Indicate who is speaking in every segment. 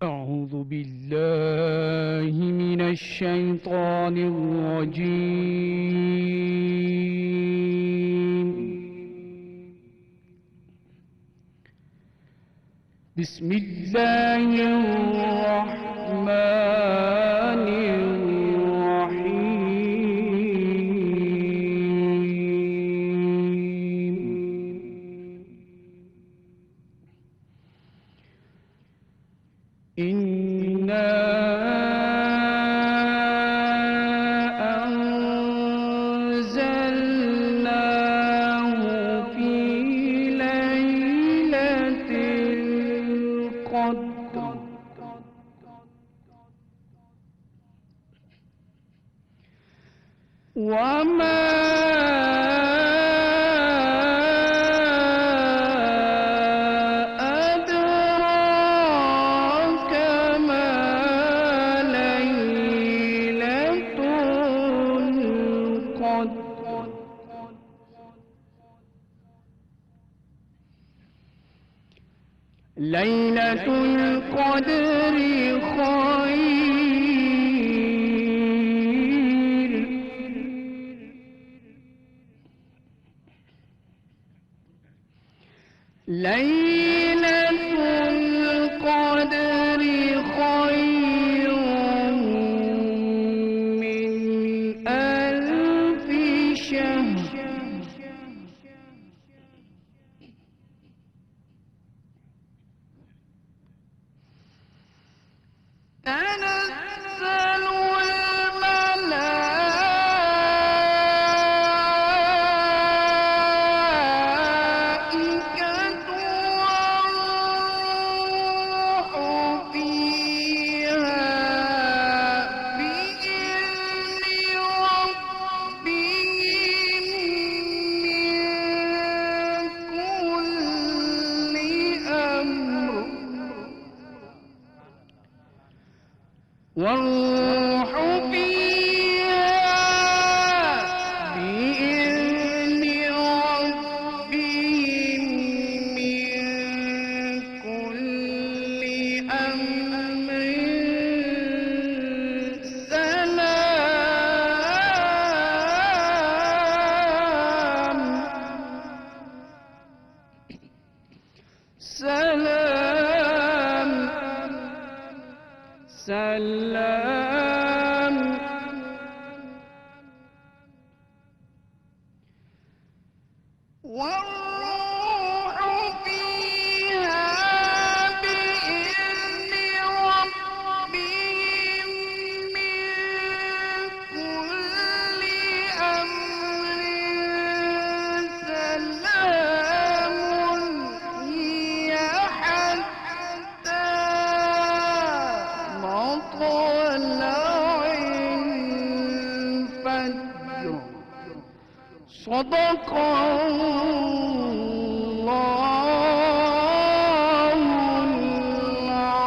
Speaker 1: أعوذ بالله من الشيطان الرجيم. بسم الله الرحمن الرحيم. إنا أنزلناه في ليلة القدر وما ليلة القدر خير ليلة القدر خير من ألف شهر تنزل الملائكة والروح فيها بإذن ربهم من كل أمر والروح فيها بإذن ربهم من كل أمر سلام سلام والروح فيها بإذن ربهم من كل أمر سلام هي حتى مطلع الفجر صدق الله العظيم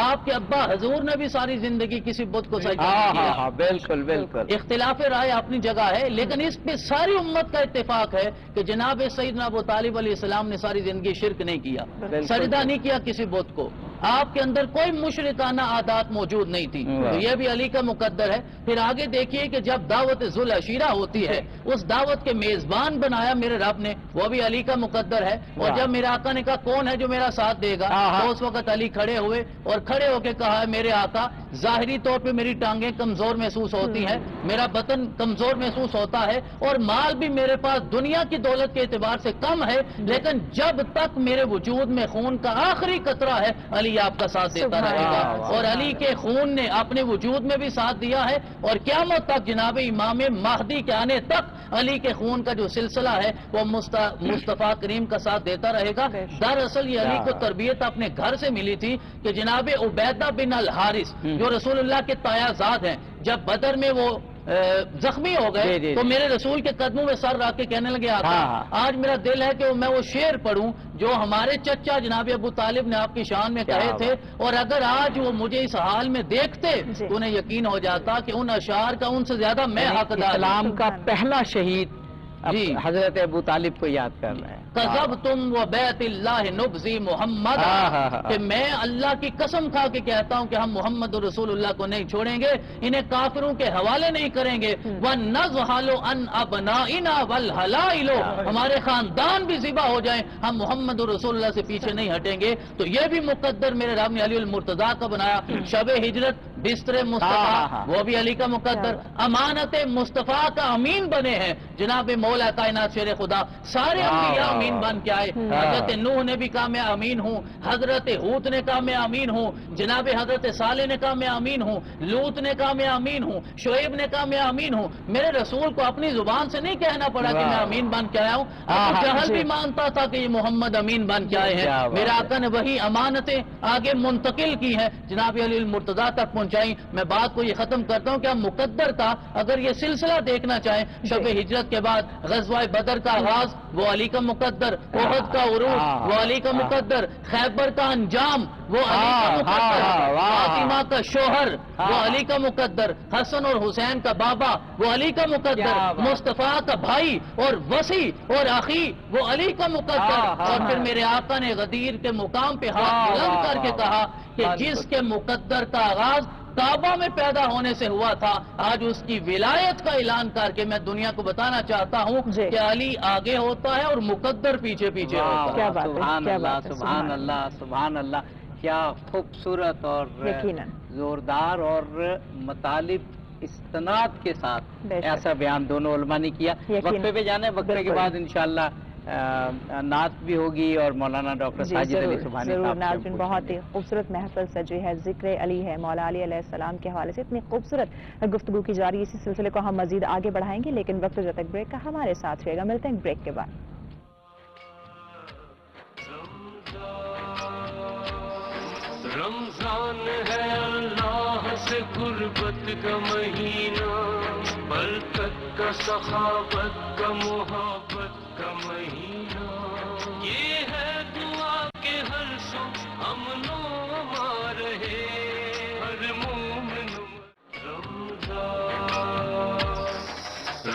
Speaker 2: آپ کے ابا حضور نے بھی ساری زندگی کسی بت کو سجدہ نہیں کیا.
Speaker 3: ہاں بالکل بالکل.
Speaker 2: اختلاف رائے اپنی جگہ ہے، لیکن اس پہ ساری امت کا اتفاق ہے کہ جناب سیدنا ابو طالب علیہ السلام نے ساری زندگی شرک نہیں کیا، سجدہ نہیں کیا کسی بت کو. آپ کے اندر کوئی مشرکانہ عادات موجود نہیں تھی، تو یہ بھی علی کا مقدر ہے. پھر آگے دیکھیے کہ جب دعوت ذوالعشیرہ ہوتی ہے، اس دعوت کے میزبان بنایا میرے رب نے، وہ بھی علی کا مقدر ہے. اور جب میرے آقا نے کہا کون ہے جو میرا ساتھ دے گا، تو اس وقت علی کھڑے ہوئے اور کھڑے ہو کے کہا ہے میرے آقا ظاہری طور پہ میری ٹانگیں کمزور محسوس ہوتی ہیں، میرا بدن کمزور محسوس ہوتا ہے، اور مال بھی میرے پاس دنیا کی دولت کے اعتبار سے کم ہے، لیکن جب تک میرے وجود میں خون کا آخری قطرہ ہے علی آپ کا ساتھ دیتا رہے گا. اور علی کے خون نے اپنے وجود میں بھی ساتھ دیا ہے، اور قیامت تک جناب امام مہدی کے آنے تک علی کے خون کا جو سلسلہ ہے وہ مصطفیٰ کریم کا ساتھ دیتا رہے گا. دراصل یہ علی کو تربیت اپنے گھر سے ملی تھی کہ جناب عبیدہ بن الحارث جو رسول اللہ کے تایازاد ہیں، جب بدر میں وہ زخمی ہو گئے تو میرے رسول کے قدموں میں سر رکھ کے کہنے لگے آقا آج میرا دل ہے کہ میں وہ شعر پڑھوں جو ہمارے چچا جناب ابو طالب نے آپ کی شان میں کہے تھے، اور اگر آج وہ مجھے اس حال میں دیکھتے تو انہیں یقین ہو جاتا کہ ان اشعار کا ان سے زیادہ میں حقدار.
Speaker 3: اسلام کا پہلا شہید حضرت ابو طالب کو یاد کر رہے ہیں.
Speaker 2: کذبتم و بیت اللہ نبذی محمد، کہ میں اللہ کی قسم کھا کے کہتا ہوں کہ ہم محمد رسول اللہ کو نہیں چھوڑیں گے، انہیں کافروں کے حوالے نہیں کریں گے. وَنَزْحَلُ عَنْ أَبْنَائِنَا وَالْحَلَائِلُ، ہمارے خاندان بھی ذبح ہو جائیں ہم محمد رسول اللہ سے پیچھے نہیں ہٹیں گے. تو یہ بھی مقدر میرے رب نے علی المرتضیٰ کا بنایا. شب ہجرت بستر مصطفیٰ وہ بھی علی کا مقدر. امانت مصطفیٰ کا امین بنے ہیں جناب مولا کائنات شیر خدا. سارے انبیاء امین بن کے آئے. حضرت نوح نے بھی کہا میں امین ہوں، حضرت ہود نے کہا میں امین ہوں، جناب حضرت صالح نے کہا میں امین ہوں، لوط نے کہا میں امین ہوں، شعیب نے کہا میں امین ہوں. میرے رسول کو اپنی زبان سے نہیں کہنا پڑا کہ میں امین بن کے آیا ہوں. ابو جہل بھی مانتا تھا کہ یہ محمد امین بن کے آئے ہیں. میرے آقا نے وہی امانتیں آگے منتقل کی ہیں، جناب علی المرتضیٰ تک پہنچائی. میں بات کو یہ ختم کرتا ہوں کہ مقدر تھا. اگر یہ سلسلہ دیکھنا چاہیں شب ہجرت کے بعد غزوہ بدر کا آغاز وہ علی کا مقدر، احد کا عروج وہ علی کا مقدر، خیبر کا انجام وہ علی کا مقدر، فاطمہ کا شوہر وہ علی کا مقدر، حسن اور حسین کا بابا وہ علی کا مقدر، مصطفیٰ کا بھائی اور وسیع اور اخی وہ علی کا مقدر. اور پھر میرے آقا نے غدیر کے مقام پہ ہاتھ بلند کر کے کہا کہ جس کے مقدر کا آغاز کعبہ میں پیدا ہونے سے ہوا تھا، آج اس کی ولایت کا اعلان کر کے میں دنیا کو بتانا چاہتا ہوں کہ علی آگے ہوتا ہے اور مقدر پیچھے پیچھے ہوتا ہے.
Speaker 3: سبحان اللہ سبحان اللہ سبحان اللہ. کیا خوبصورت اور زوردار اور مطالب استناد کے ساتھ ایسا بیان دونوں علماء نے کیا. وقفے پہ جانا ہے، وقفے کے بعد انشاءاللہ نعت بھی ہوگی اور مولانا ڈاکٹر ساجد علی سبحانی
Speaker 4: ضرور. ناظرین بہت ہی خوبصورت محفل سجی ہے، ذکر علی ہے، مولا علی علیہ السلام کے حوالے سے اتنی خوبصورت گفتگو کی جا رہی ہے. اسی سلسلے کو ہم مزید آگے بڑھائیں گے، لیکن وقت جب تک بریک کا ہمارے ساتھ رہے گا. ملتے ہیں بریک کے بعد.
Speaker 5: رمضان ہے اللہ سے قربت کا مہینہ، برکت کا سخاوت کا محبت کا مہینہ. یہ ہے دعا کے ہر سو امن و امان رہے ہر مومن.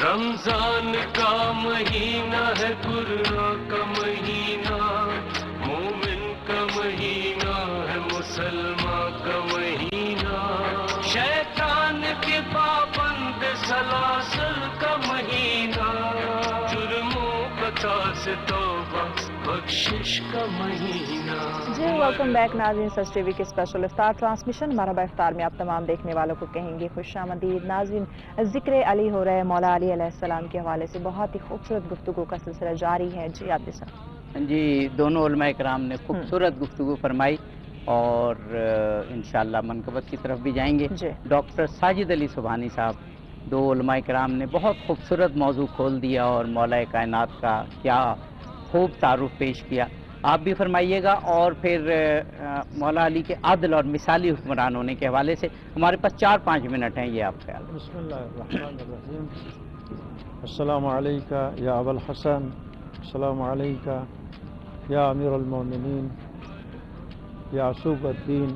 Speaker 5: رمضان کا مہینہ ہے قرآن کا مہینہ، مومن کا مہینہ ہے مسلمان کا مہینہ، شیطان کے پابند سلاسل کا مہینہ، جرموں خطا سے توبہ بخشش کا مہینہ.
Speaker 4: جی ویلکم بیک ناظرین. سچ ٹی وی کے اسپیشل افطار ٹرانسمیشن مرحبا افطار میں آپ تمام دیکھنے والوں کو کہیں گے خوش آمدید. ناظرین ذکر علی ہو رہا ہے مولا علی علیہ السلام کے حوالے سے. بہت ہی خوبصورت گفتگو کا سلسلہ جاری ہے. جی آپ صاحب.
Speaker 3: جی دونوں علماء کرام نے خوبصورت گفتگو فرمائی اور انشاءاللہ منقبت کی طرف بھی جائیں گے. ڈاکٹر ساجد علی سبحانی صاحب دو علماء کرام نے بہت خوبصورت موضوع کھول دیا اور مولا کائنات کا کیا خوب تعارف پیش کیا. آپ بھی فرمائیے گا اور پھر مولا علی کے عادل اور مثالی حکمران ہونے کے حوالے سے ہمارے پاس 4-5 منٹ ہیں. یہ آپ خیال.
Speaker 6: بسم اللہ الرحمن الرحیم. السلام علیکہ یا ابا الحسن، السلام علیکہ یا امیر المومنین، یا عصوب الدین،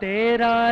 Speaker 7: 13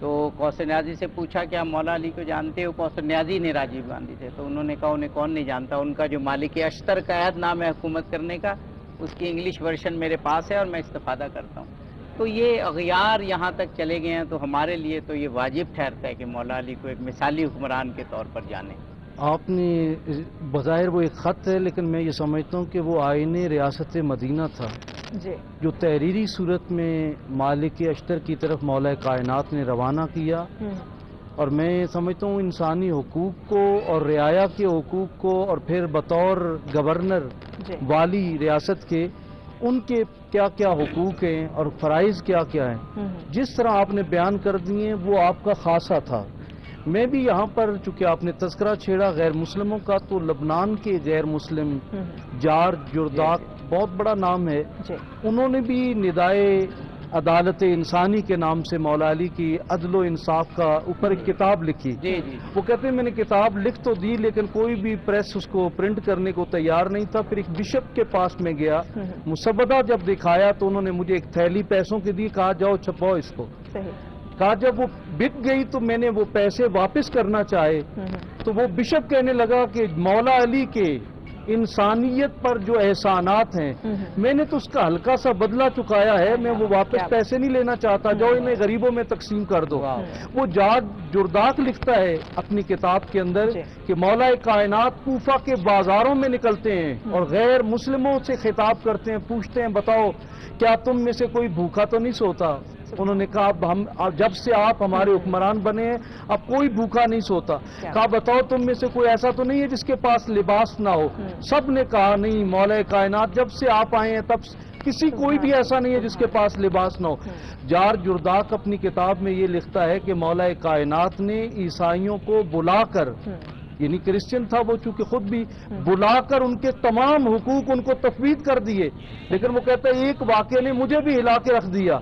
Speaker 3: تو کوثر نیازی سے پوچھا کہ آپ مولا علی کو جانتے ہو؟ کوثر نیازی نے راجیو گاندھی سے، تو انہوں نے کہا انہیں کون نہیں جانتا، ان کا جو مالک اشتر کا عہد نام ہے حکومت کرنے کا، اس کی انگلش ورژن میرے پاس ہے اور میں استفادہ کرتا ہوں۔ تو یہ اغیار یہاں تک چلے گئے ہیں، تو ہمارے لیے تو یہ واجب ٹھہرتا ہے کہ مولا علی کو ایک مثالی حکمران کے طور پر جانیں۔
Speaker 8: آپ نے بظاہر وہ ایک خط ہے، لیکن میں یہ سمجھتا ہوں کہ وہ آئین ریاست مدینہ تھا
Speaker 4: جی
Speaker 8: جو تحریری صورت میں مالک اشتر کی طرف مولا کائنات نے روانہ کیا، اور میں سمجھتا ہوں انسانی حقوق کو اور رعایا کے حقوق کو، اور پھر بطور گورنر والی ریاست کے ان کے کیا کیا حقوق ہیں اور فرائض کیا کیا ہیں، جس طرح آپ نے بیان کر دیے وہ آپ کا خاصہ تھا۔ میں بھی یہاں پر چونکہ آپ نے تذکرہ چھیڑا غیر مسلموں کا، تو لبنان کے غیر مسلم جارج جرداق بہت بڑا نام ہے، انہوں نے بھی ندائے عدالت انسانی کے نام سے مولا علی کی عدل و انصاف کا اوپر ایک کتاب لکھی۔ وہ کہتے ہیں میں نے کتاب لکھ تو دی لیکن کوئی بھی پریس اس کو پرنٹ کرنے کو تیار نہیں تھا۔ پھر ایک بشپ کے پاس میں گیا، مسودہ جب دکھایا تو انہوں نے مجھے ایک تھیلی پیسوں کی دی، کہا جاؤ چھپاؤ اس کو۔ کہا جب وہ بک گئی تو میں نے وہ پیسے واپس کرنا چاہے تو وہ بشپ کہنے لگا کہ مولا علی کے انسانیت پر جو احسانات ہیں میں نے تو اس کا ہلکا سا بدلہ چکایا ہے، میں وہ واپس پیسے نہیں لینا چاہتا، جو انہیں غریبوں میں تقسیم کر دو۔ وہ جارج جرداق لکھتا ہے اپنی کتاب کے اندر کہ مولا کائنات کوفہ کے بازاروں میں نکلتے ہیں اور غیر مسلموں سے خطاب کرتے ہیں، پوچھتے ہیں بتاؤ کیا تم میں سے کوئی بھوکا تو نہیں سوتا؟ انہوں نے کہا جب سے آپ ہمارے حکمران بنے ہیں اب کوئی بھوکا نہیں سوتا۔ کہا بتاؤ تم میں سے کوئی ایسا تو نہیں ہے جس کے پاس لباس نہ ہو؟ سب نے کہا نہیں مولا کائنات جب سے آپ آئے ہیں تب کسی کوئی بھی ایسا نہیں ہے جس کے پاس لباس نہ ہو۔ جارج جرداق اپنی کتاب میں یہ لکھتا ہے کہ مولا کائنات نے عیسائیوں کو بلا کر، یعنی کرسچن تھا وہ چونکہ خود بھی، بلا کر ان کے تمام حقوق ان کو تفویض کر دیے، لیکن وہ کہتا ہے ایک واقعے نے مجھے بھی ہلا کے رکھ دیا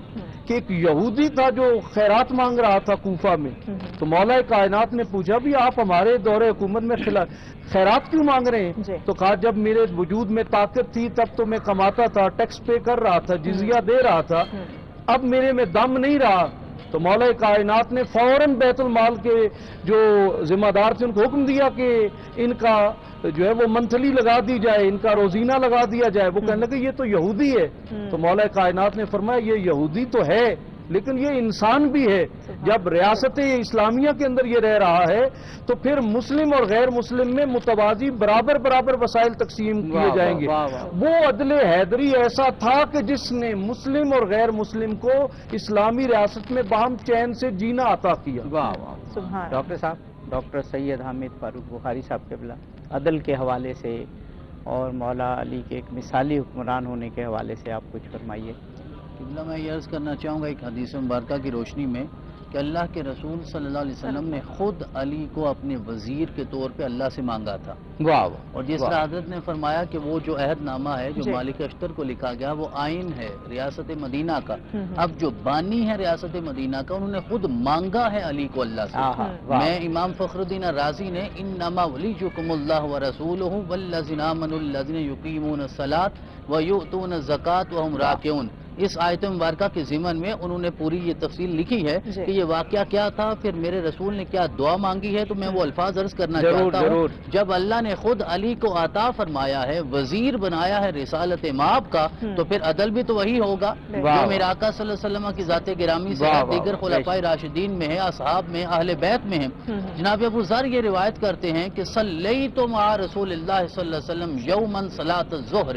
Speaker 8: کہ ایک یہودی تھا جو خیرات مانگ رہا تھا کوفہ میں، تو مولا کائنات نے پوچھا بھی آپ ہمارے دور حکومت میں خیرات کیوں مانگ رہے ہیں؟ تو کہا جب میرے وجود میں طاقت تھی تب تو میں کماتا تھا، ٹیکس پے کر رہا تھا، جزیہ دے رہا تھا، اب میرے میں دم نہیں رہا۔ تو مولا کائنات نے فوراً بیت المال کے جو ذمہ دار تھے ان کو حکم دیا کہ ان کا جو ہے وہ منتھلی لگا دی جائے، ان کا روزینہ لگا دیا جائے۔ وہ کہنے لگے یہ تو یہودی ہے، تو مولا کائنات نے فرمایا یہ یہودی تو ہے لیکن یہ انسان بھی ہے۔ جب ریاست اسلامیہ کے اندر یہ رہ رہا ہے تو پھر مسلم اور غیر مسلم میں متوازی برابر وسائل تقسیم کیے جائیں گے۔ وہ عدل حیدری ایسا تھا کہ جس نے مسلم اور غیر مسلم کو اسلامی ریاست میں باہم چین سے جینا عطا کیا۔
Speaker 3: ڈاکٹر صاحب، ڈاکٹر سید حامد فاروق بخاری صاحب قبلہ عدل کے حوالے سے اور مولا علی کے ایک مثالی حکمران ہونے کے حوالے سے آپ کچھ فرمائیے۔
Speaker 2: قبلہ میں یہ عرض کرنا چاہوں گا ایک حدیث مبارکہ کی روشنی میں کہ اللہ کے رسول صلی اللہ علیہ وسلم نے خود علی کو اپنے وزیر کے طور پہ اللہ سے مانگا تھا، اور جس طرح حضرت نے فرمایا کہ وہ جو عہد نامہ ہے جو مالک اشتر کو لکھا گیا وہ آئین ہے ریاست مدینہ کا، اب جو بانی ہے ریاست مدینہ کا انہوں نے خود مانگا ہے علی کو اللہ سے۔ میں امام فخر الدین رازی نے انما ولیکم اللہ ورسولہ والذین آمنوا الذین یقیمون الصلاۃ ویؤتون الزکاۃ وہم راکعون، اس آیت مبارکہ کے ضمن میں انہوں نے پوری یہ تفصیل لکھی ہے کہ یہ واقعہ کیا تھا، پھر میرے رسول نے کیا دعا مانگی ہے، تو میں وہ الفاظ عرض کرنا چاہتا ہوں۔ جب اللہ نے خود علی کو عطا فرمایا ہے، وزیر بنایا ہے رسالت مآب کا، تو پھر عدل بھی تو وہی ہوگا جو میرے آقا صلی اللہ علیہ وسلم کی ذات گرامی سے دیگر خلفائے راشدین میں ہے، اصحاب میں، اہل بیت میں ہیں۔ جناب ابو ذر یہ روایت کرتے ہیں کہ صلیت مع رسول اللہ صلی اللہ علیہ وسلم یوما صلاۃ الظہر،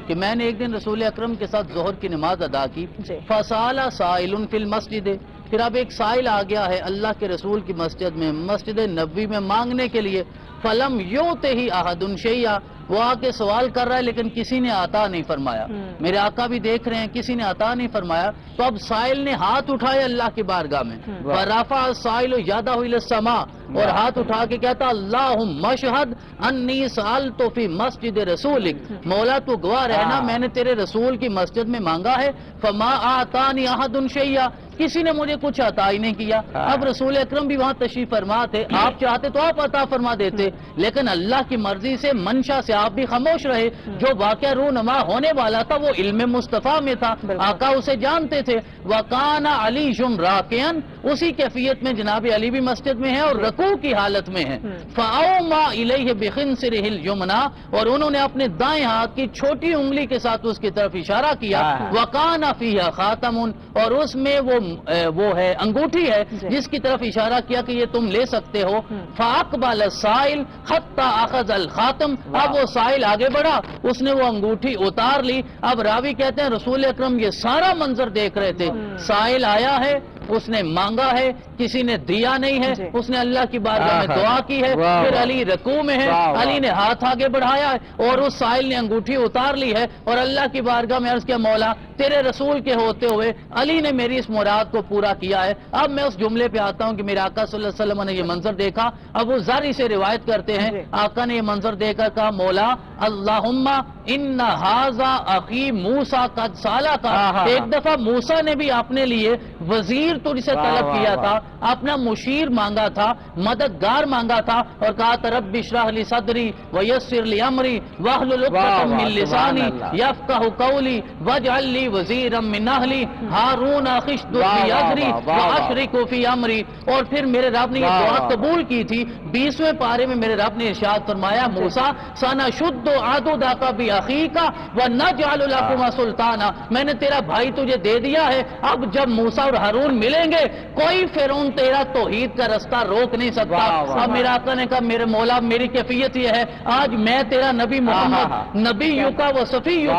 Speaker 2: کہ میں نے ایک دن رسول اکرم کے ساتھ ظہر کی نماز ادا کی، فسال سائل فی المسجد، پھر اب ایک سائل آ گیا ہے اللہ کے رسول کی مسجد میں، مسجد نبوی میں مانگنے کے لیے، فلم یؤتہ احد شیئا، وہ آ کے سوال کر رہا ہے لیکن کسی نے عطا نہیں فرمایا، میرے آقا بھی دیکھ رہے ہیں کسی نے عطا نہیں فرمایا، تو اب سائل نے ہاتھ اٹھائے اللہ کی بارگاہ میں، فرفع السائل یدہ الی السماء، اور ہاتھ اٹھا کے کہتا اللہم اشہد انی سألت فی مسجد رسولک، مولا تو گواہ رہنا میں نے تیرے رسول کی مسجد میں مانگا ہے، فما آتانی احد شیئا، کسی نے مجھے کچھ عطا ہی نہیں کیا۔ اب رسول اکرم بھی وہاں تشریف فرما تھے، آپ چاہتے تو آپ عطا فرما دیتے، لیکن اللہ کی مرضی سے منشا سے آپ بھی خاموش رہے۔ جو واقعہ رونما ہونے والا تھا وہ علم مصطفیٰ میں تھا، آقا اسے جانتے تھے۔ وَقَانَ عَلِيٌّ رَاكِعًا، اسی کیفیت میں جناب علی بھی مسجد میں ہیں اور رکوع کی حالت میں ہیں۔ فَأَوْمَا إِلَيْهِ بِخِنْصِرِهِ الْيُمْنَىٰ، اور انہوں نے اپنے دائیں ہاتھ کی چھوٹی انگلی کے ساتھ اس کی طرف اشارہ کیا۔ وَقَانَ فِيهَا خَاتَمٌ، اور اس میں وہ ہے انگوٹھی ہے جس کی طرف اشارہ کیا کہ یہ تم لے سکتے ہو۔ فَأَقْبَلَ السَّائِلُ حَتَّىٰ أَخَذَ الْخَاتَمَ، اب وہ سائل آگے بڑھا، اس نے وہ انگوٹھی اتار لی۔ اب راوی کہتے ہیں رسول اکرم یہ سارا منظر دیکھ رہے تھے، سائل آیا ہے، اس نے مانگا ہے، کسی نے دیا نہیں ہے، اس نے اللہ کی بارگاہ میں دعا کی ہے، پھر علی رکوع میں ہے، علی نے ہاتھ آگے بڑھایا ہے اور اس سائل نے انگوٹھی اتار لی ہے اور اللہ کی بارگاہ میں عرض کیا مولا تیرے رسول کے ہوتے ہوئے علی نے میری اس مراد کو پورا کیا ہے۔ اب میں اس جملے پہ آتا ہوں کہ میرے آقا صلی اللہ علیہ وسلم نے یہ منظر دیکھا۔ ابو ذر سے روایت کرتے ہیں آقا نے یہ منظر دیکھ کر کہا مولا اللہم ان ھذا اخی موسیٰ قد سالک، ایک دفعہ موسیٰ نے بھی اپنے لیے وزیر تجھ سے طلب کیا تھا، اپنا مشیر مانگا تھا، مددگار مانگا تھا اور کہا تھا رب اشرح لی صدری ویسر لی امری واحلل عقدۃ من لسانی یفقہوا قولی واجعل لی وزیرا من اہلی ہارون اخی اشدد بی اذری واشرکہ فی امری۔ اور پھر میرے رب نے یہ دعا قبول کی تھی، 20ویں پارے میں میرے رب نے ارشاد فرمایا موسیٰ سنشد عضدک باخیک ونجعل لکما سلطانا، میں نے تیرا بھائی تجھے دے دیا ہے، اب جب موسیٰ اور ہارون ملیں گے کوئی فرعون تیرا توحید کا رستہ روک نہیں سکتا۔ اب میرا آقا نے کہا میرے مولا میری کیفیت یہ ہے آج میں تیرا نبی محمد نبیک و صفیک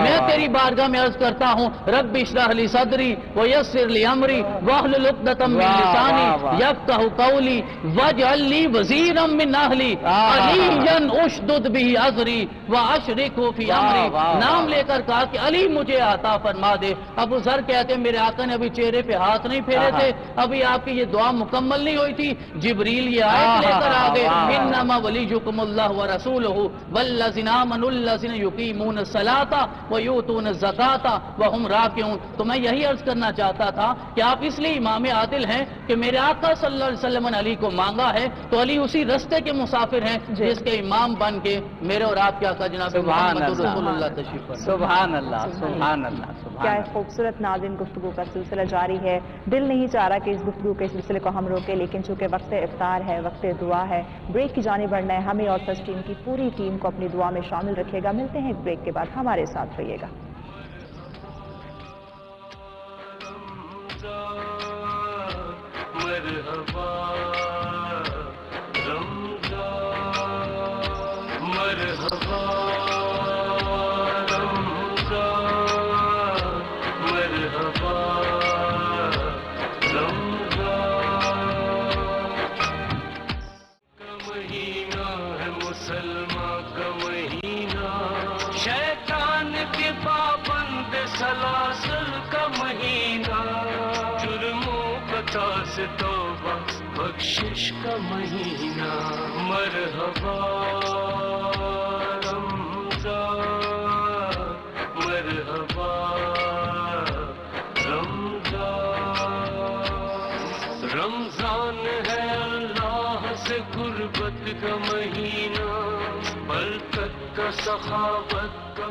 Speaker 2: میں تیری بارگاہ میں عرض کرتا ہوں رب اشرح لی صدری ویسر لی امری واحلل عقدۃ من لسانی یفقہوا قولی واجعل لی وزیرا من اہلی علیٰ اشدد بہ اذری واشرکہ فی امری، نام لے کر کہا کہ علی مجھے عطا فرما دے۔ ابو ذر کہتے ہیں میرے آقا نے ابھی چہرے پہ ہاتھ نہیں پھیرے تھے، ابھی آپ کی یہ دعا مکمل نہیں ہوئی تھی، جبریل یہ آیت لے کر آ گئے انما ولیکم اللہ ورسولہ والذین آمنوا الذین یقیمون الصلاۃ ویؤتون الزکاۃ وہم راکعون۔ تو میں یہی عرض کرنا چاہتا تھا کہ آپ اس لیے امام عادل ہیں کہ میرے آقا صلی اللہ علیہ وسلم نے علی کو مانگا ہے تو علی اسی رستے کے مسافر ہیں جس کے امام بن کے میرے اور آپ کے آقا جناب محمد رسول اللہ تشریف فرمائے۔
Speaker 3: سبحان اللہ سبحان اللہ
Speaker 4: کیا خوبصورت ناظرین گفتگو کا سلسلہ جاری ہے، دل نہیں چاہ رہا کہ اس گفتگو کے سلسلے کو ہم روکیں، لیکن چونکہ وقت افطار ہے، وقت دعا ہے، بریک کی جانب بڑھنا ہے، ہمیں اور سچ ٹیم کی پوری ٹیم کو اپنی دعا میں شامل رکھے گا۔ ملتے ہیں ایک بریک کے بعد، ہمارے ساتھ رہیے گا۔
Speaker 5: مرحبا رمضان مرحبا رمضان مرحبا رمضان کا مہینہ ہے مسلمان کا مہینہ، شیطان کے پابند سلاسل کا مہینہ، جرموں خطا سے توبہ بخشش کا مہینہ، مرحبا رمضان مرحبا رمضان، رمضان ہے اللہ سے قربت کا مہینہ، برکت کا سخاوت کا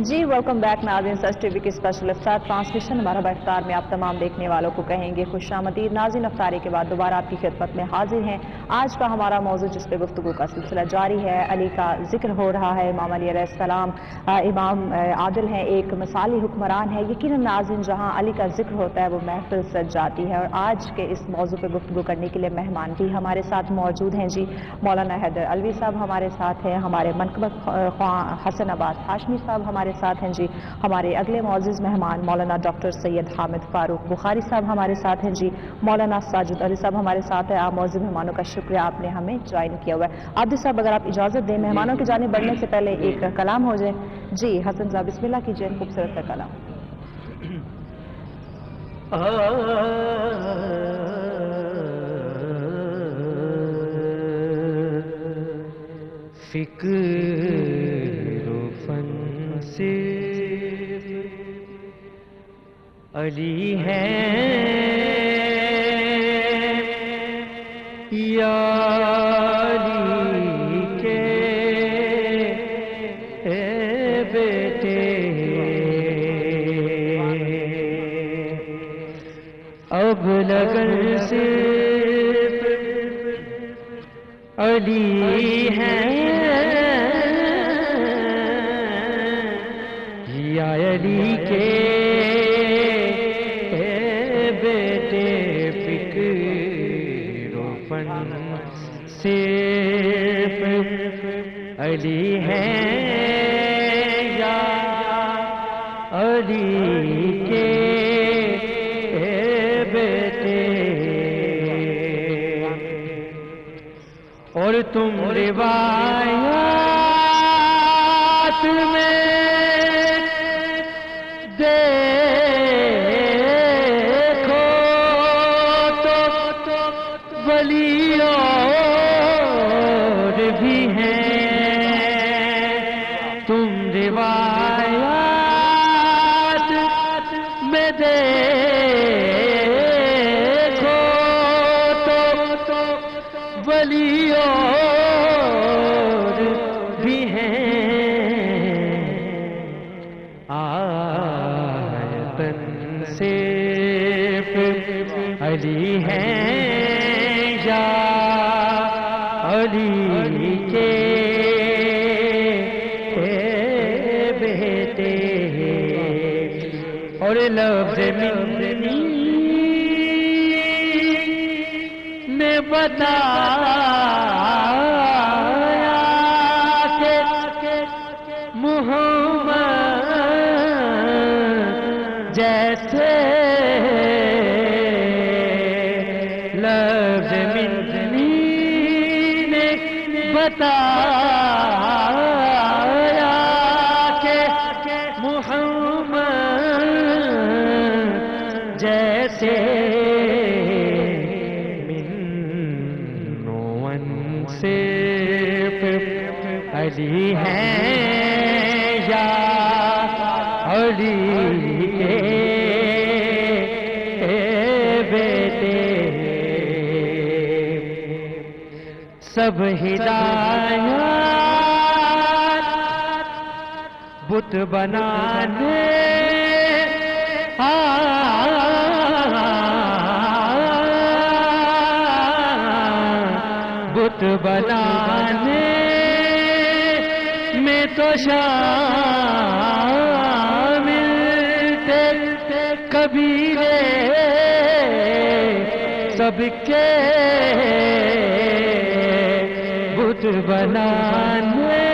Speaker 4: جی ویلکم بیک ناظرین، سچ ٹی وی کی اسپیشل افطار ٹرانسمیشن ہمارا افطار میں آپ تمام دیکھنے والوں کو کہیں گے خوش آمدید۔ ناظرین افطاری کے بعد دوبارہ آپ کی خدمت میں حاضر ہیں۔ آج کا ہمارا موضوع جس پہ گفتگو کا سلسلہ جاری ہے، علی کا ذکر ہو رہا ہے۔ امام علی علیہ السلام امام عادل ہیں، ایک مثالی حکمران ہے۔ یقیناً ناظرین جہاں علی کا ذکر ہوتا ہے وہ محفل سج جاتی ہے، اور آج کے اس موضوع پہ گفتگو کرنے کے لیے مہمان بھی ہمارے ساتھ موجود ہیں۔ جی مولانا حیدر علوی صاحب ہمارے ساتھ ہیں، ہمارے منقبہ خواں حسن عباس ہاشمی صاحب ہمارے ساتھ ہیں۔ جی ہمارے اگلے معزز مہمان مولانا ڈاکٹر سید حامد فاروق بخاری صاحب ہمارے ساتھ ہیں۔ جی مولانا ساجد علی صاحب ہمارے ساتھ ہیں۔ آپ معزز مہمانوں کا شکریہ، آپ نے ہمیں جوائن کیا ہوا ہے۔ عابد صاحب اگر آپ اجازت دیں مہمانوں کی جانب بڑھنے سے پہلے ایک کلام ہو جائے۔ جی حسن صاحب بسم اللہ کیجیے، خوبصورت کا کلام۔
Speaker 7: فکر و فن صرف علی ہے یا علی کے بیٹے اب لگن صرف علی ہے یا علی کے بیٹے فکر و فن صرف علی ہے یا علی کے بیٹے اور تم روایات میں دیکھو تو ولی اور بھی ہیں تم روایات میں دیکھو تو ولی اور بھی ہیں آیتن صرف علی ہیں یا علی کے بیٹے اور لفظ منی میں بتایا کہ محمد جیسے لفظ منی نے بتایا کہ محمد جیسے صرف علی ہیں یا علی کے بیٹے سب ہدایات بت بنانے بت بنانے میں تو شامل تھے قبیلے سب کے بت بنانے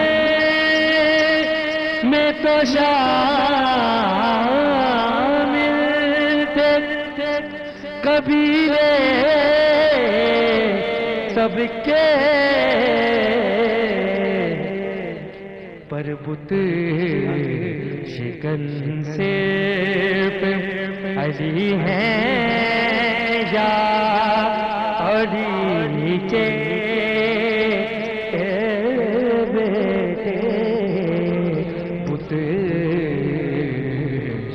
Speaker 7: میں تو شامل تھے قبیلے سب کے پر بت شکن صرف علی ہیں یا علی کے بیٹے بت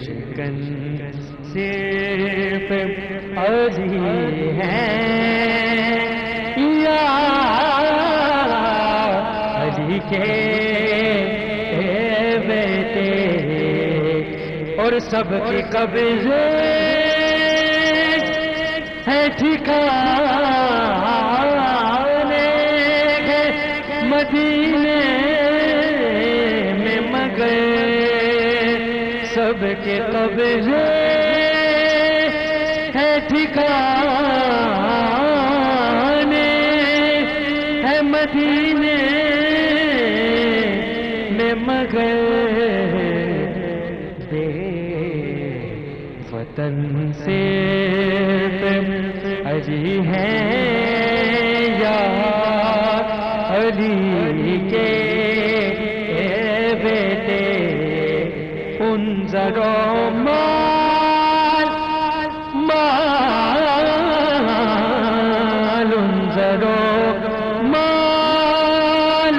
Speaker 7: شکن صرف علی ہیں علی کے بیٹے اور سب کے قبضے ہے ٹھکانے مدینے میں مگر سب کے قبضے ہے ٹھکانے ہے مدینے میں مگر دے وطن سے علی ہیں یا علی کے بیٹے ان ذروں مال مال ان ذروں مال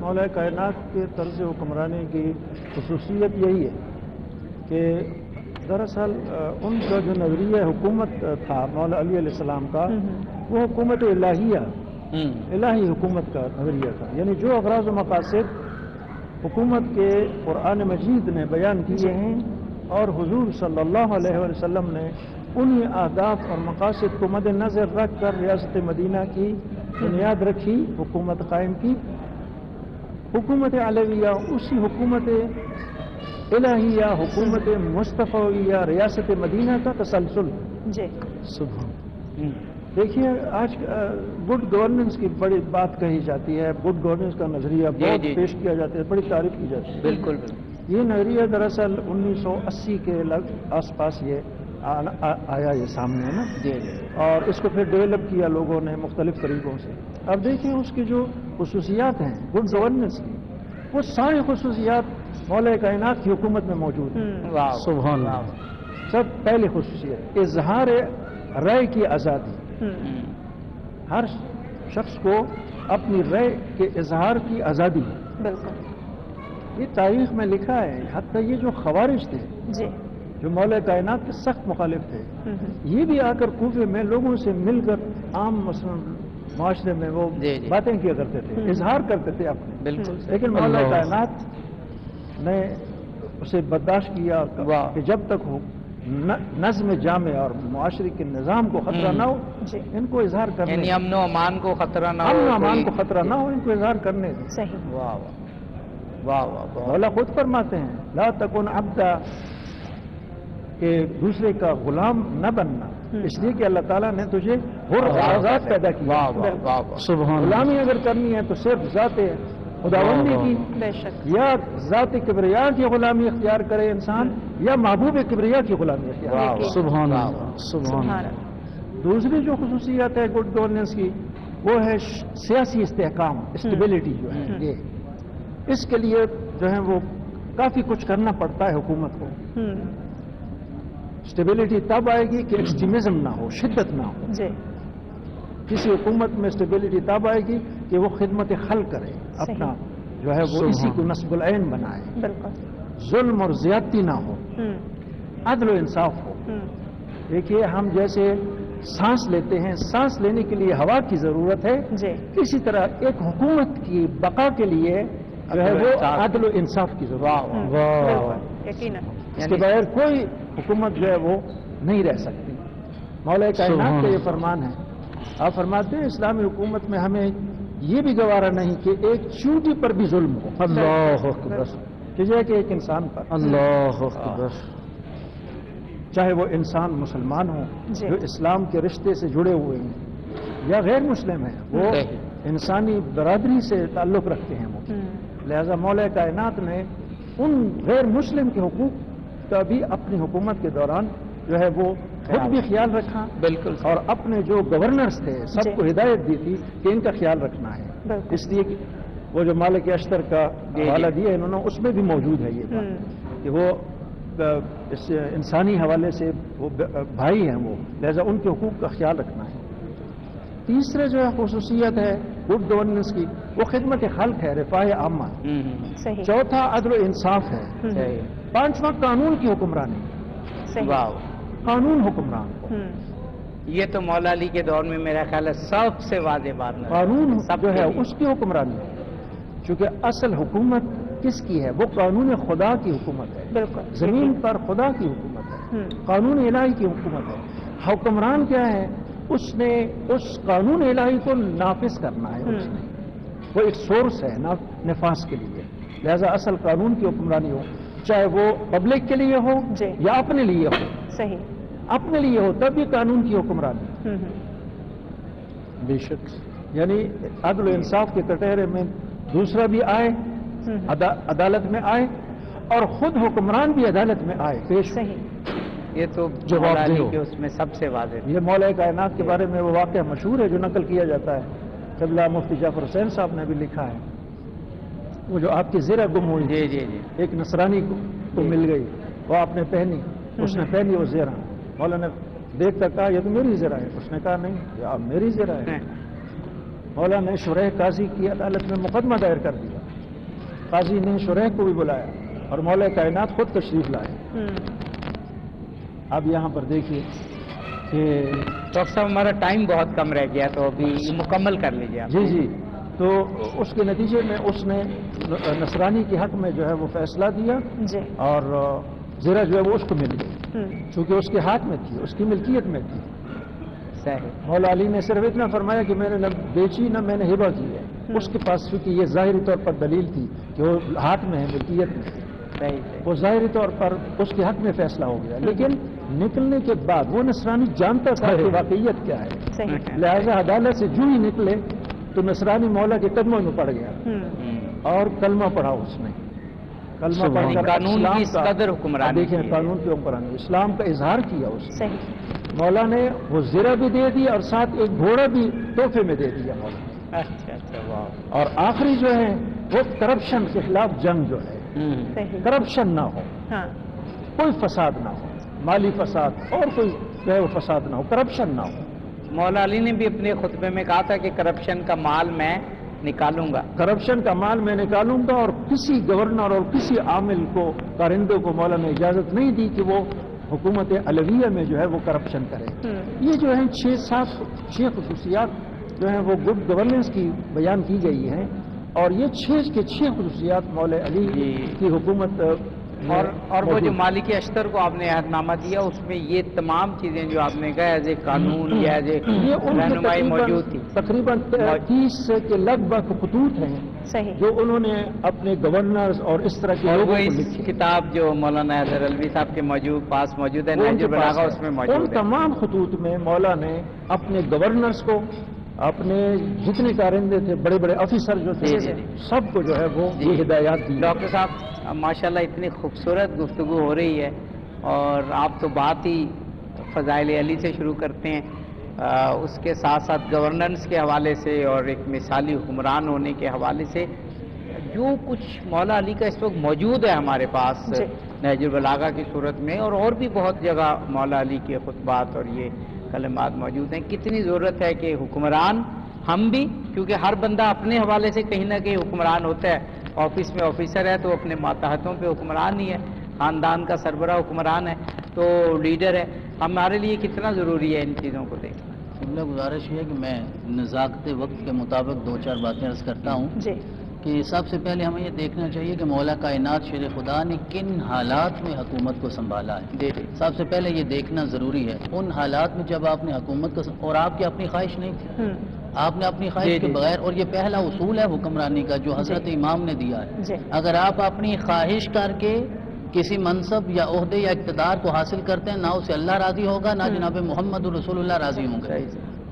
Speaker 6: مولا کائنات کے طرز حکمرانی کی خصوصیت یہی ہے کہ دراصل ان کا جو نظریہ حکومت تھا مولا علی علیہ السلام کا، وہ حکومت الہیہ، الہی حکومت کا نظریہ تھا، یعنی جو اغراض و مقاصد حکومت کے قرآن مجید نے بیان کیے ہیں اور حضور صلی اللہ علیہ وسلم نے انہی اہداف اور مقاصد کو مد نظر رکھ کر ریاست مدینہ کی بنیاد رکھی، حکومت قائم کی۔ حکومت علیویہ اسی حکومت الہیہ، حکومت مصطفیہ ریاست مدینہ کا تسلسل۔
Speaker 4: جی
Speaker 8: سبحان
Speaker 6: دیکھیے آج گڈ گورننس کی بڑی بات کہی جاتی ہے، گڈ گورننس کا نظریہ بہت پیش کیا جاتا ہے، بڑی تعریف کی جاتی ہے۔
Speaker 2: بالکل
Speaker 6: یہ نظریہ دراصل 1980 کے آس پاس یہ آیا، یہ سامنے ہے نا، اور اس کو پھر ڈیولپ کیا لوگوں نے مختلف طریقوں سے۔ اب دیکھیں اس کی جو خصوصیات ہیں گڈ گورننس کی، وہ ساری خصوصیات مولا کائنات کی حکومت میں موجود ہیں۔
Speaker 8: سبحان
Speaker 6: سب پہلی خصوصیت اظہار رائے کی آزادی، ہر شخص کو اپنی رائے کے اظہار کی آزادی ہے۔
Speaker 4: بالکل،
Speaker 6: یہ تاریخ میں لکھا ہے، حتیٰ یہ جو خوارج تھے
Speaker 4: جی
Speaker 6: جو مولا کائنات کے سخت مخالف تھے، یہ بھی آ کر کوفے میں لوگوں سے مل کر عام مثلا معاشرے میں وہ باتیں کیا کرتے تھے، اظہار کرتے تھے اپنے،
Speaker 2: بالکل،
Speaker 6: لیکن مولا کائنات نے اسے برداشت کیا کہ جب تک ہو نظم جامع اور معاشرے کے نظام کو خطرہ نہ ہو، ان کو اظہار کرنے،
Speaker 2: یعنی امن و امان کو خطرہ نہ ہو،
Speaker 6: امن و امان کو خطرہ نہ ہو، ان کو اظہار کرنے دیں۔
Speaker 4: صحیح،
Speaker 2: واہ واہ واہ واہ،
Speaker 6: مولا خود فرماتے ہیں لا تکن عبدا، کہ دوسرے کا غلام نہ بننا، اس لیے کہ اللہ تعالیٰ نے تجھے حر اور آزاد پیدا کیا۔
Speaker 8: سبحان
Speaker 6: غلامی اگر کرنی ہے تو صرف ذات خداوندی کی،
Speaker 4: بے شک،
Speaker 6: یا ذات کبریا کی غلامی اختیار کرے انسان، یا محبوب کبریا کی غلامی اختیار کرے۔
Speaker 8: سبحان سبحان
Speaker 6: دوسری جو خصوصیت ہے گڈ گورننس کی، وہ ہے سیاسی استحکام، اسٹیبلٹی جو ہے یہ، اس کے لیے جو ہے وہ کافی کچھ کرنا پڑتا ہے حکومت کو۔ اسٹیبلٹی تب آئے گی کہ ایکسٹریمزم نہ ہو، شدت نہ ہو۔
Speaker 4: جی
Speaker 6: کسی حکومت میں اسٹیبلٹی تب آئے گی کہ وہ خدمت خلق کرے، اپنا جو ہے وہ اسی کو نصب العین بنائے،
Speaker 4: بالکل،
Speaker 6: ظلم اور زیادتی نہ ہو، عدل و انصاف ہو۔ دیکھیے ہم جیسے سانس لیتے ہیں، سانس لینے کے لیے ہوا کی ضرورت ہے،
Speaker 4: جی
Speaker 6: اسی طرح ایک حکومت کی بقا کے لیے جو ہے وہ عدل و انصاف کی ضرورت ہے۔
Speaker 4: بالکل، یقیناً،
Speaker 6: اس کے بغیر کوئی حکومت جو ہے وہ نہیں رہ سکتی۔ مولا کائنات کا یہ فرمان ہے، آپ فرماتے ہیں اسلامی حکومت میں ہمیں یہ بھی گوارا نہیں کہ ایک چونٹی پر بھی ظلم ہو،
Speaker 8: اللہ اکبر،
Speaker 6: کہ ایک انسان پر،
Speaker 8: اللہ اکبر،
Speaker 6: چاہے وہ انسان مسلمان ہو جو اسلام کے رشتے سے جڑے ہوئے ہیں، یا غیر مسلم ہیں، وہ انسانی برادری سے تعلق رکھتے ہیں وہ، لہذا مولا کائنات نے ان غیر مسلم کے حقوق کا بھی اپنی حکومت کے دوران جو ہے وہ خود بھی خیال رکھا،
Speaker 2: بالکل،
Speaker 6: اور اپنے جو گورنرز تھے سب کو ہدایت دی تھی کہ ان کا خیال رکھنا ہے۔ اس لیے کہ وہ جو مالک اشتر کا حوالہ دیا انہوں نے، اس میں بھی موجود ہے یہ بات کہ وہ اس انسانی حوالے سے وہ بھائی ہیں وہ، لہذا ان کے حقوق کا خیال رکھنا ہے۔ تیسرے جو ہے خصوصیت ہے گڈ گورننس کی، وہ خدمت خلق ہے، رفاہ عامہ۔
Speaker 4: صحیح،
Speaker 6: چوتھا عدل و انصاف ہے۔ پانچواں قانون کی حکمرانی،
Speaker 4: صحیح،
Speaker 6: قانون حکمران کو،
Speaker 2: یہ تو مولا علی کے دور میں میرا خیال ہے سب سے واضح بات ہے،
Speaker 6: قانون جو ہے اس کی حکمرانی ہے، چونکہ اصل حکومت کس کی ہے؟ وہ قانون خدا کی حکومت ہے،
Speaker 4: بالکل،
Speaker 6: زمین پر خدا کی حکومت ہے، قانون الہی کی حکومت ہے۔ حکمران کیا ہے؟ اس نے اس قانون الہی کو نافذ کرنا ہے، اس نے وہ ایک سورس ہے نفاذ کے لیے، لہذا اصل قانون کی حکمرانی ہو، چاہے وہ پبلک کے لیے ہو یا اپنے لیے ہو،
Speaker 4: صحیح،
Speaker 6: اپنے لیے ہو تب بھی قانون کی حکمرانی،
Speaker 8: بے شک،
Speaker 6: یعنی عدل و انصاف کے کٹہرے میں دوسرا بھی آئے، عدالت میں آئے، اور خود حکمران بھی عدالت میں آئے، پیش ہو۔
Speaker 2: یہ تو
Speaker 6: جواب
Speaker 2: مولا علی
Speaker 6: دو۔
Speaker 2: کے اس میں سب سے واضح،
Speaker 6: یہ مولا کائنات کے بارے میں وہ واقعہ مشہور ہے جو نقل کیا جاتا ہے، قبلہ مفتی جعفر حسین صاحب نے بھی لکھا ہے، وہ جو آپ کی زرہ گم ہوئی،
Speaker 2: جی جی جی،
Speaker 6: ایک نصرانی کو مل گئی، وہ آپ نے پہنی، اس نے پہنی وہ زرہ، مولا نے دیکھ کر کہا یہ تو میری زرہ ہے، اس نے کہا نہیں یہ آپ میری زرہ ہے، مولا نے شرح قاضی کی عدالت میں مقدمہ دائر کر دیا، قاضی نے شریح کو بھی بلایا اور مولا کائنات خود تشریف لائے. اب یہاں پر دیکھیے کہ
Speaker 3: ڈاکٹر صاحب ہمارا ٹائم بہت کم رہ گیا تو ابھی مکمل کر لیجیے آپ.
Speaker 6: جی تو اس کے نتیجے میں اس نے نصرانی کے حق میں جو ہے وہ فیصلہ دیا اور زرہ جو ہے وہ اس کو مل گئی چونکہ اس کے ہاتھ میں تھی، اس کی ملکیت میں تھی.
Speaker 3: صحیح.
Speaker 6: مولا علی نے صرف اتنا فرمایا کہ میں نے نہ بیچی نہ میں نے ہبہ کی ہے. اس کے پاس چونکہ یہ ظاہری طور پر دلیل تھی کہ وہ ہاتھ میں ہے، ملکیت میں ہے، وہ ظاہری طور پر اس کے حق میں فیصلہ ہو گیا. لیکن نکلنے کے بعد وہ نصرانی جانتا تھا کہ واقعیت کیا ہے، لہذا عدالت سے جو ہی نکلے تو نصرانی مولا کے قدموں میں پڑ گیا اور کلمہ پڑھا اس نے. کلمہ پڑھ کر
Speaker 3: قانون کی قدر حکمرانی
Speaker 6: دیکھیں قانون کی حکمرانی اسلام کا اظہار کیا اس نے. مولا نے وہ زرہ بھی دے دی اور ساتھ ایک گھوڑا بھی تحفے میں دے دیا مولا.
Speaker 3: اچھا.
Speaker 6: اور آخری جو ہے وہ کرپشن کے خلاف جنگ جو ہے، کرپشن نہ ہو، کوئی فساد نہ ہو، مالی فساد اور کوئی جو ہے وہ فساد نہ ہو، کرپشن نہ ہو.
Speaker 3: مولا علی نے بھی اپنے خطبے میں کہا تھا کہ کرپشن کا مال میں نکالوں گا.
Speaker 6: کرپشن کا مال میں نکالوں گا اور کسی گورنر اور کسی عامل کو، کارندے کو مولا نے اجازت نہیں دی کہ وہ حکومت علویہ میں جو ہے وہ کرپشن کرے. یہ جو ہے 6 خصوصیات جو ہیں وہ گڈ گورننس کی بیان کی گئی ہیں اور یہ 6 خصوصیات مولا علی کی حکومت
Speaker 3: اور وہ جو مالک اشتر کو آپ نے عہد نامہ دیا اس میں یہ تمام چیزیں جو آپ نے کہا ایز اے قانون یا ایز اے رہنمائی موجود تھی.
Speaker 6: تقریباً 30 کے لگ بھگ خطوط ہیں جو انہوں نے اپنے گورنرز اور اس طرح کے لوگوں کو لکھی.
Speaker 3: کتاب جو مولانا حیدر علوی صاحب کے پاس موجود ہے نہج البلاغہ اس میں موجود ہے.
Speaker 6: ان تمام خطوط میں مولا نے اپنے گورنرز کو، اپنے جتنے کارندے تھے، بڑے بڑے آفیسر جو تھے، سب کو جو ہے وہ یہ ہدایات دی.
Speaker 3: ڈاکٹر صاحب ماشاءاللہ اتنی خوبصورت گفتگو ہو رہی ہے اور آپ تو بات ہی فضائل علی سے شروع کرتے ہیں، اس کے ساتھ ساتھ گورننس کے حوالے سے اور ایک مثالی حکمران ہونے کے حوالے سے جو کچھ مولا علی کا اس وقت موجود ہے ہمارے پاس نہج البلاغہ کی صورت میں اور بھی بہت جگہ مولا علی کے خطبات اور یہ کلمات موجود ہیں. کتنی ضرورت ہے کہ حکمران ہم بھی، کیونکہ ہر بندہ اپنے حوالے سے کہیں نہ کہیں حکمران ہوتا ہے. آفس میں آفیسر ہے تو اپنے ماتحتوں پہ حکمران ہی ہے، خاندان کا سربراہ حکمران ہے تو لیڈر ہے. ہمارے لیے کتنا ضروری ہے ان چیزوں کو دیکھنا.
Speaker 2: گزارش ہے کہ میں نزاکت وقت کے مطابق 2-4 باتیں عرض کرتا ہوں کہ سب سے پہلے ہمیں یہ دیکھنا چاہیے کہ مولا کائنات شیر خدا نے کن حالات میں حکومت کو سنبھالا ہے. سب سے پہلے یہ دیکھنا ضروری ہے ان حالات میں جب آپ نے حکومت کو اور آپ کی اپنی خواہش نہیں تھی، آپ نے اپنی خواہش کے بغیر، اور یہ پہلا اصول ہے حکمرانی کا جو حضرت امام نے دیا ہے، اگر آپ اپنی خواہش کر کے کسی منصب یا عہدے یا اقتدار کو حاصل کرتے ہیں نہ اسے اللہ راضی ہوگا نہ جناب محمد رسول اللہ راضی ہوں گے.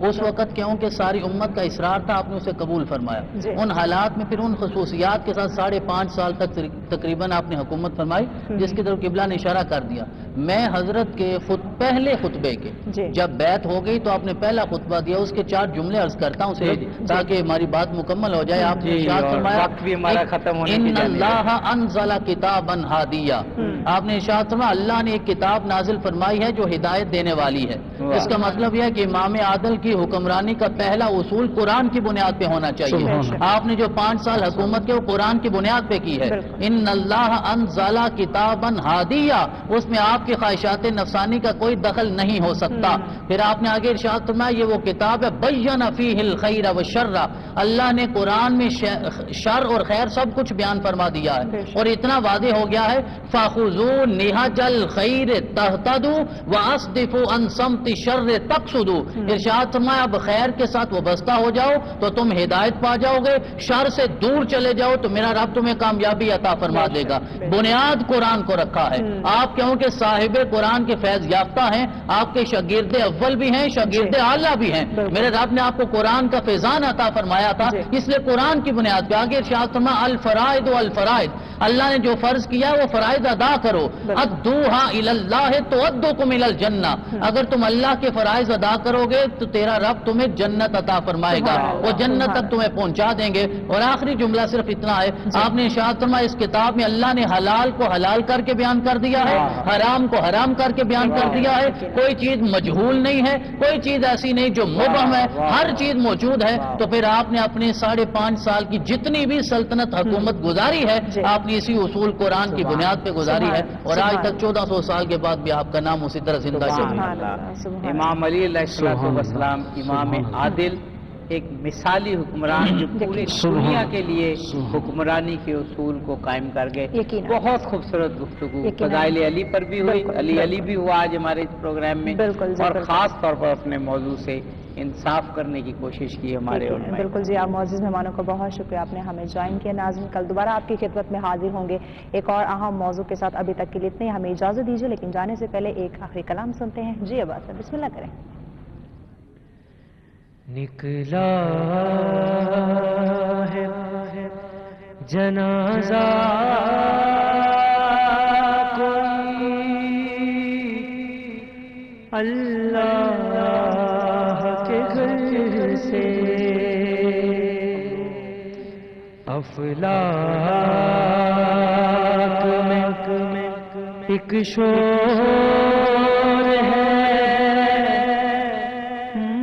Speaker 2: اس وقت کیونکہ ساری امت کا اصرار تھا آپ نے اسے قبول فرمایا. ان حالات میں پھر ان خصوصیات کے ساتھ 5.5 سال تک تقریباً آپ نے حکومت فرمائی جس کی طرف قبلہ نے اشارہ کر دیا. میں حضرت کے پہلے خطبے کے جب بیعت ہو گئی تو آپ نے پہلا خطبہ دیا، اس کے 4 جملے عرض کرتا ہوں تاکہ ہماری بات مکمل ہو جائے. آپ نے ارشاد فرمایا ان اللہ انزل کتابا ہادیا، آپ نے ارشاد فرمایا اللہ نے ایک کتاب نازل فرمائی ہے جو ہدایت دینے والی ہے. اس کا مطلب یہ ہے کہ امام عادل کی حکمرانی کا پہلا اصول قرآن کی بنیاد پہ ہونا چاہیے. آپ نے جو 5 سال حکومت کے وہ قرآن کی بنیاد پہ کی ہے. ان اللہ انزل کتابا ہادیا، اس میں آپ کی خواہشات نفسانی کا کوئی دخل نہیں ہو سکتا. پھر آپ نے آگے ارشاد فرمایا یہ وہ کتاب ہے بین فیہ الخیر والشر، اللہ نے قرآن میں شر اور خیر سب کچھ بیان فرما دیا ہے اور اتنا واضح ہو گیا ہے فَخُذُوا نِهَجَ الْخَيْرِ تَهْتَدُوا وَأَصْدِفُوا عَنْ سَمْتِ الشَّرِّ تَقْصُدُوا. ارشاد فرمایا اب خیر کے ساتھ وابستہ ہو جاؤ تو تم ہدایت پا جاؤ گے، شر سے دور چلے جاؤ تو میرا رب تمہیں کامیابی عطا فرما دے گا. بنیاد قرآن کو رکھا ہے. آپ کیونکہ صاحب قرآن کے فیض یافتہ ہیں، آپ کے شاگرد اول بھی ہیں، شاگرد اعلیٰ بھی ہیں. میرے رب نے آپ کو قرآن کا فیضان عطا فرمایا تھا، اس لیے قرآن کی بنیاد پہ آگے ارشاد فرمایا الفرائض والفرائض، اللہ نے جو فرض کیا وہ فرائض ادا کرو. ادوہا الی اللہ تؤدکم الی الجنہ، اگر تم اللہ کے فرائض ادا کرو گے تو تیرا میرا رب تمہیں جنت عطا فرمائے گا، وہ جنت تک تمہیں پہنچا دیں گے۔ اور آخری جملہ صرف اتنا ہے، آپ نے ارشاد فرمایا اس کتاب میں اللہ نے حلال کو حلال کر کے بیان کر دیا ہے، حرام کو حرام کر کے بیان کر دیا ہے، کوئی چیز مجہول نہیں ہے، کوئی چیز ایسی نہیں جو مبہم ہے، ہر چیز موجود ہے۔ تو پھر آپ نے اپنے 5.5 سال کی جتنی بھی سلطنت حکومت گزاری ہے، آپ نے اسی اصول قرآن کی بنیاد پہ گزاری ہے، اور آج تک 1400 سال کے بعد بھی آپ کا نام اسی طرح زندہ ہے۔
Speaker 3: امام علی علیہ السلام امام عادل، ایک مثالی حکمران جو پوری دنیا کے لیے حکمرانی کے اصول کو قائم کر گئے۔ بہت خوبصورت گفتگو فضائل علی پر بھی ہوئی، علی بھی ہوا آج ہمارے اس پروگرام میں، اور خاص طور پر اپنے موضوع سے انصاف کرنے کی کوشش کی ہمارے علماء۔
Speaker 4: بالکل جی، آپ معزز مہمانوں کو بہت شکریہ، آپ نے ہمیں جوائن کیا۔ ناظرین کل دوبارہ آپ کی خدمت میں حاضر ہوں گے ایک اور اہم موضوع کے ساتھ۔ ابھی تک کے لیے اتنے، ہمیں اجازت دیجیے، لیکن جانے سے پہلے ایک آخری کلام سنتے ہیں۔ جی عباس صاحب بسم اللہ کریں۔
Speaker 7: نکلا ہے جنازہ کوئی اللہ کے گھر سے، افلاک میں ایک شور ہے،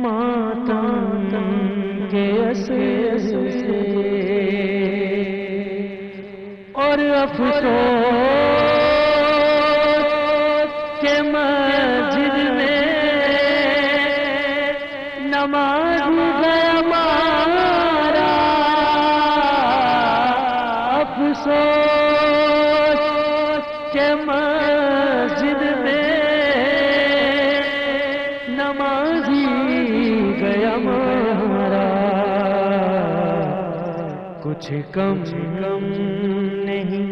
Speaker 7: ماتم کے اثر سے، اور افسوس کہ مسجد میں نماز گیا مارا، افسوس کہ مسجد میں نمازی گیا مارا، کچھ کم نہیں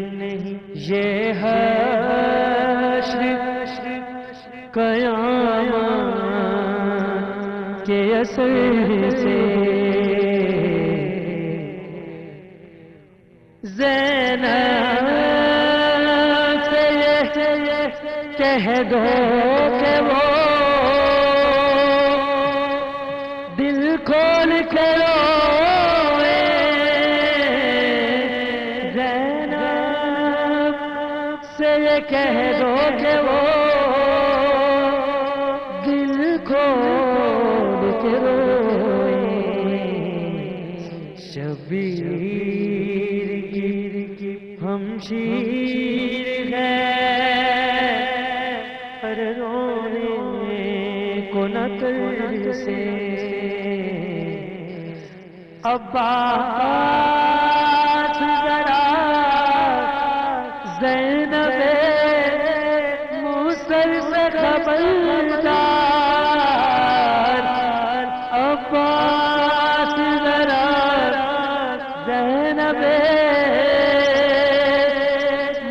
Speaker 7: یہ حشر قیامت کے اثر سے، زینب سے یہ کہہ دو کہ وہ دل کھول کے روئے، زینب سے یہ کہہ دو کہ وہ دل کھول کے روئے، شبیر کی ہمشیر ہے، پر رونے کو نہ ترسے، عباس ذرا زینب موسر سے خبردار، عباس ذرا زینب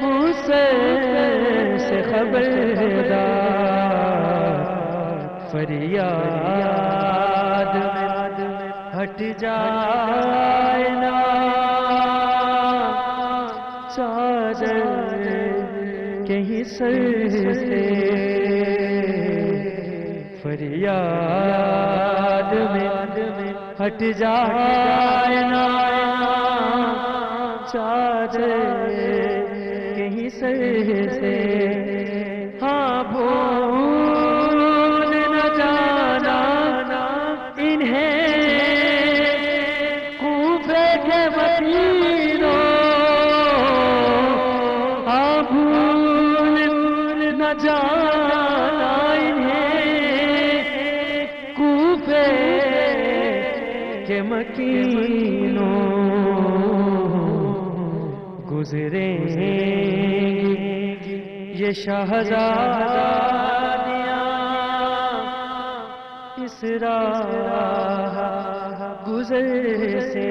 Speaker 7: موسر سے خبردار، فریاد ہٹ جائے نا چادر کہیں سر سے، فریاد میں ہٹ جائے نا چادر کہیں سر سے، ہاں بھول نہ جانا انہیں کوفے کے وزیروں، ہاں بھول نہ جانا انہیں کوفے کے مکینوں، گزریں یہ شہزادیاں اس راہ گزر سے،